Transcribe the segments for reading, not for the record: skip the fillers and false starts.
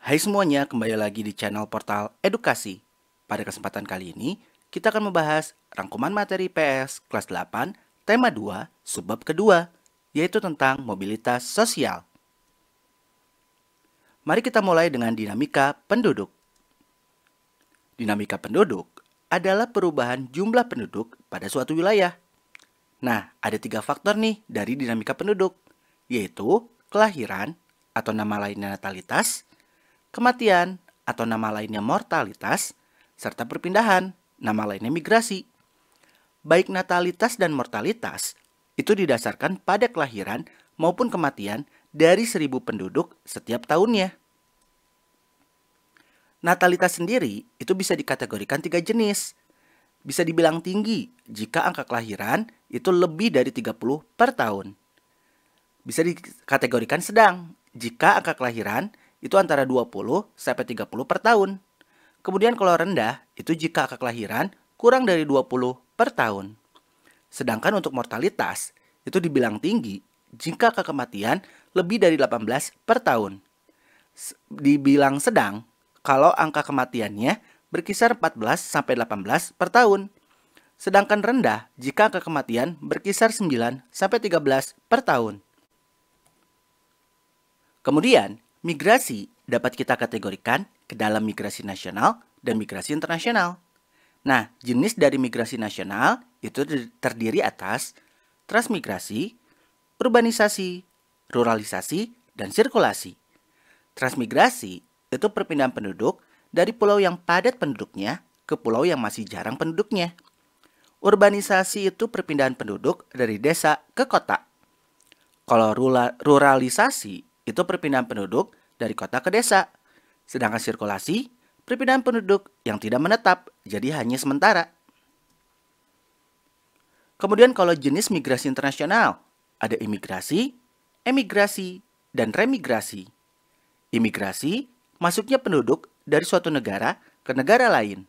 Hai semuanya, kembali lagi di channel Portal Edukasi. Pada kesempatan kali ini, kita akan membahas rangkuman materi PS kelas 8, tema 2, subbab kedua, yaitu tentang mobilitas sosial. Mari kita mulai dengan dinamika penduduk. Dinamika penduduk adalah perubahan jumlah penduduk pada suatu wilayah. Nah, ada 3 faktor nih dari dinamika penduduk, yaitu kelahiran atau nama lainnya natalitas, kematian atau nama lainnya mortalitas, serta perpindahan, nama lainnya migrasi. Baik natalitas dan mortalitas itu didasarkan pada kelahiran maupun kematian dari 1.000 penduduk setiap tahunnya. Natalitas sendiri itu bisa dikategorikan 3 jenis. Bisa dibilang tinggi jika angka kelahiran itu lebih dari 30 per tahun. Bisa dikategorikan sedang jika angka kelahiran itu antara 20 sampai 30 per tahun. Kemudian kalau rendah itu jika angka kelahiran kurang dari 20 per tahun. Sedangkan untuk mortalitas itu dibilang tinggi jika angka kematian lebih dari 18 per tahun. Dibilang sedang kalau angka kematiannya berkisar 14 sampai 18 per tahun. Sedangkan rendah jika angka kematian berkisar 9 sampai 13 per tahun. Kemudian, migrasi dapat kita kategorikan ke dalam migrasi nasional dan migrasi internasional. Nah, jenis dari migrasi nasional itu terdiri atas transmigrasi, urbanisasi, ruralisasi, dan sirkulasi. Transmigrasi itu perpindahan penduduk dari pulau yang padat penduduknya ke pulau yang masih jarang penduduknya. Urbanisasi itu perpindahan penduduk dari desa ke kota. Kalau ruralisasi itu perpindahan penduduk dari kota ke desa. Sedangkan sirkulasi, perpindahan penduduk yang tidak menetap, jadi hanya sementara. Kemudian kalau jenis migrasi internasional, ada imigrasi, emigrasi, dan remigrasi. Imigrasi, masuknya penduduk dari suatu negara ke negara lain.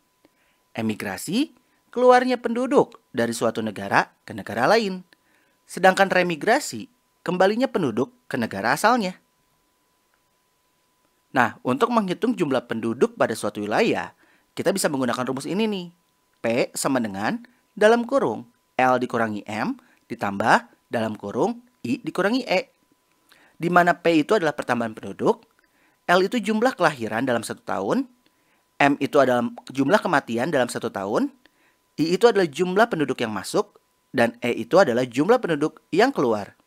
Emigrasi, keluarnya penduduk dari suatu negara ke negara lain. Sedangkan remigrasi, kembalinya penduduk ke negara asalnya. Nah, untuk menghitung jumlah penduduk pada suatu wilayah, kita bisa menggunakan rumus ini nih. P sama dengan dalam kurung L dikurangi M ditambah dalam kurung I dikurangi E. Di mana P itu adalah pertambahan penduduk, L itu jumlah kelahiran dalam 1 tahun, M itu adalah jumlah kematian dalam 1 tahun, I itu adalah jumlah penduduk yang masuk, dan E itu adalah jumlah penduduk yang keluar.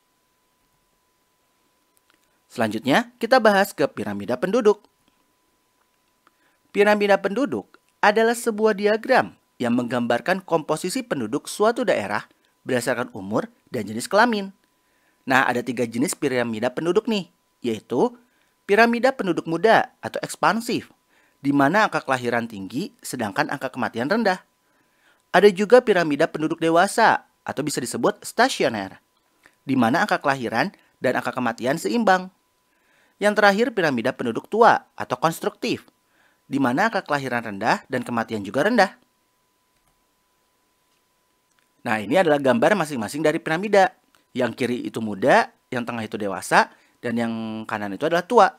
Selanjutnya, kita bahas ke piramida penduduk. Piramida penduduk adalah sebuah diagram yang menggambarkan komposisi penduduk suatu daerah berdasarkan umur dan jenis kelamin. Nah, ada 3 jenis piramida penduduk nih, yaitu piramida penduduk muda atau ekspansif, di mana angka kelahiran tinggi sedangkan angka kematian rendah. Ada juga piramida penduduk dewasa atau bisa disebut stasioner, di mana angka kelahiran dan angka kematian seimbang. Yang terakhir piramida penduduk tua atau konstruktif, di mana angka kelahiran rendah dan kematian juga rendah. Nah, ini adalah gambar masing-masing dari piramida. Yang kiri itu muda, yang tengah itu dewasa, dan yang kanan itu adalah tua.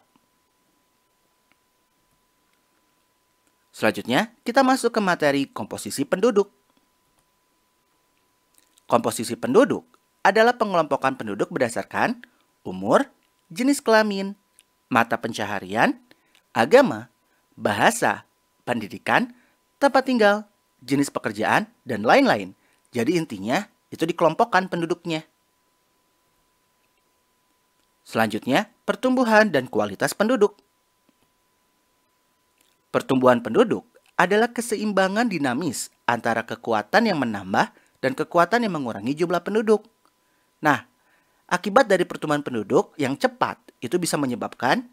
Selanjutnya, kita masuk ke materi komposisi penduduk. Komposisi penduduk adalah pengelompokan penduduk berdasarkan umur, jenis kelamin, mata pencaharian, agama, bahasa, pendidikan, tempat tinggal, jenis pekerjaan, dan lain-lain. Jadi intinya itu dikelompokkan penduduknya. Selanjutnya, pertumbuhan dan kualitas penduduk. Pertumbuhan penduduk adalah keseimbangan dinamis antara kekuatan yang menambah dan kekuatan yang mengurangi jumlah penduduk. Nah, akibat dari pertumbuhan penduduk yang cepat itu bisa menyebabkan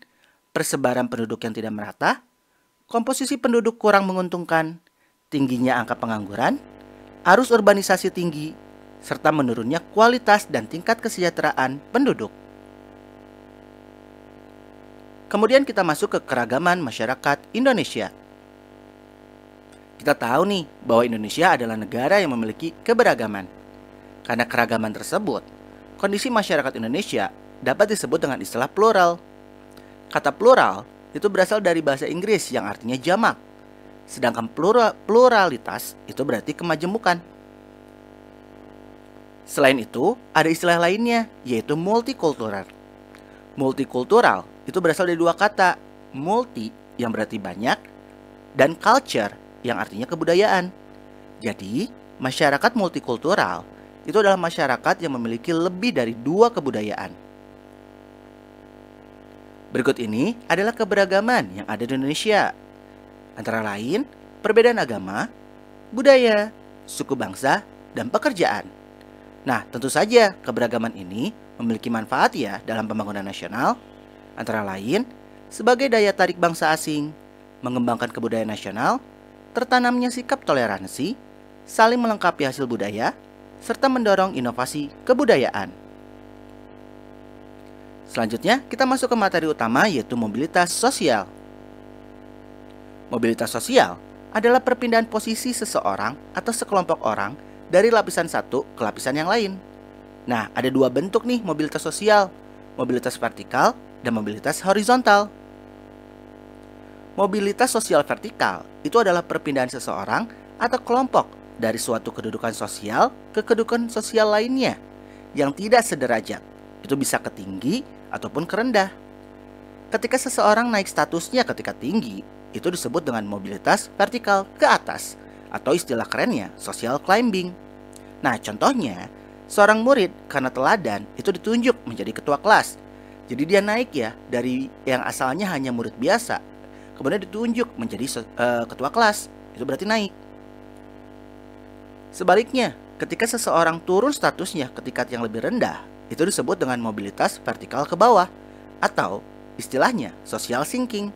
persebaran penduduk yang tidak merata, komposisi penduduk kurang menguntungkan, tingginya angka pengangguran, arus urbanisasi tinggi, serta menurunnya kualitas dan tingkat kesejahteraan penduduk. Kemudian kita masuk ke keragaman masyarakat Indonesia. Kita tahu nih bahwa Indonesia adalah negara yang memiliki keberagaman. Karena keragaman tersebut, kondisi masyarakat Indonesia dapat disebut dengan istilah plural. Kata plural itu berasal dari bahasa Inggris yang artinya jamak. Sedangkan pluralitas itu berarti kemajemukan. Selain itu, ada istilah lainnya, yaitu multikultural. Multikultural itu berasal dari dua kata, multi yang berarti banyak, dan culture yang artinya kebudayaan. Jadi, masyarakat multikultural itu adalah masyarakat yang memiliki lebih dari dua kebudayaan. Berikut ini adalah keberagaman yang ada di Indonesia. Antara lain, perbedaan agama, budaya, suku bangsa, dan pekerjaan. Nah, tentu saja keberagaman ini memiliki manfaat ya dalam pembangunan nasional, antara lain sebagai daya tarik bangsa asing, mengembangkan kebudayaan nasional, tertanamnya sikap toleransi, saling melengkapi hasil budaya, serta mendorong inovasi kebudayaan. Selanjutnya, kita masuk ke materi utama yaitu mobilitas sosial. Mobilitas sosial adalah perpindahan posisi seseorang atau sekelompok orang dari lapisan satu ke lapisan yang lain. Nah, ada dua bentuk nih mobilitas sosial, mobilitas vertikal dan mobilitas horizontal. Mobilitas sosial vertikal itu adalah perpindahan seseorang atau kelompok dari suatu kedudukan sosial ke kedudukan sosial lainnya yang tidak sederajat. Itu bisa ke tinggi ataupun ke rendah. Ketika seseorang naik statusnya ketika tinggi, itu disebut dengan mobilitas vertikal ke atas, atau istilah kerennya social climbing. Nah, contohnya, seorang murid karena teladan itu ditunjuk menjadi ketua kelas. Jadi dia naik ya dari yang asalnya hanya murid biasa, kemudian ditunjuk menjadi ketua kelas. Itu berarti naik. Sebaliknya, ketika seseorang turun statusnya ke tingkat yang lebih rendah, itu disebut dengan mobilitas vertikal ke bawah, atau istilahnya social sinking.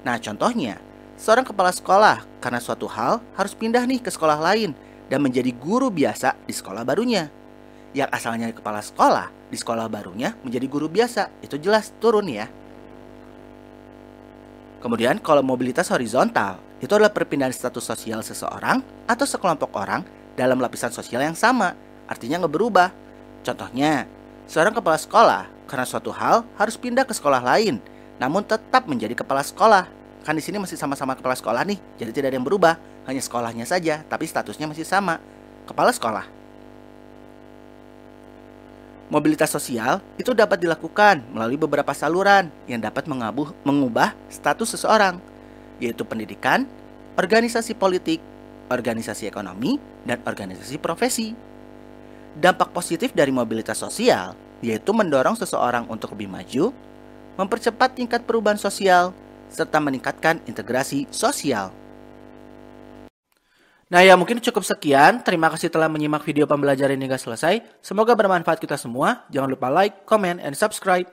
Nah, contohnya, seorang kepala sekolah karena suatu hal harus pindah nih ke sekolah lain dan menjadi guru biasa di sekolah barunya. Yang asalnya kepala sekolah, di sekolah barunya menjadi guru biasa, itu jelas turun ya. Kemudian kalau mobilitas horizontal, itu adalah perpindahan status sosial seseorang atau sekelompok orang dalam lapisan sosial yang sama, artinya nggak berubah. Contohnya, seorang kepala sekolah karena suatu hal harus pindah ke sekolah lain, namun tetap menjadi kepala sekolah. Kan di sini masih sama-sama kepala sekolah nih, jadi tidak ada yang berubah, hanya sekolahnya saja, tapi statusnya masih sama, kepala sekolah. Mobilitas sosial itu dapat dilakukan melalui beberapa saluran yang dapat mengubah status seseorang, yaitu pendidikan, organisasi politik, organisasi ekonomi, dan organisasi profesi. Dampak positif dari mobilitas sosial yaitu mendorong seseorang untuk lebih maju, mempercepat tingkat perubahan sosial, serta meningkatkan integrasi sosial. Nah ya, mungkin cukup sekian. Terima kasih telah menyimak video pembelajaran hingga selesai. Semoga bermanfaat kita semua. Jangan lupa like, comment, and subscribe.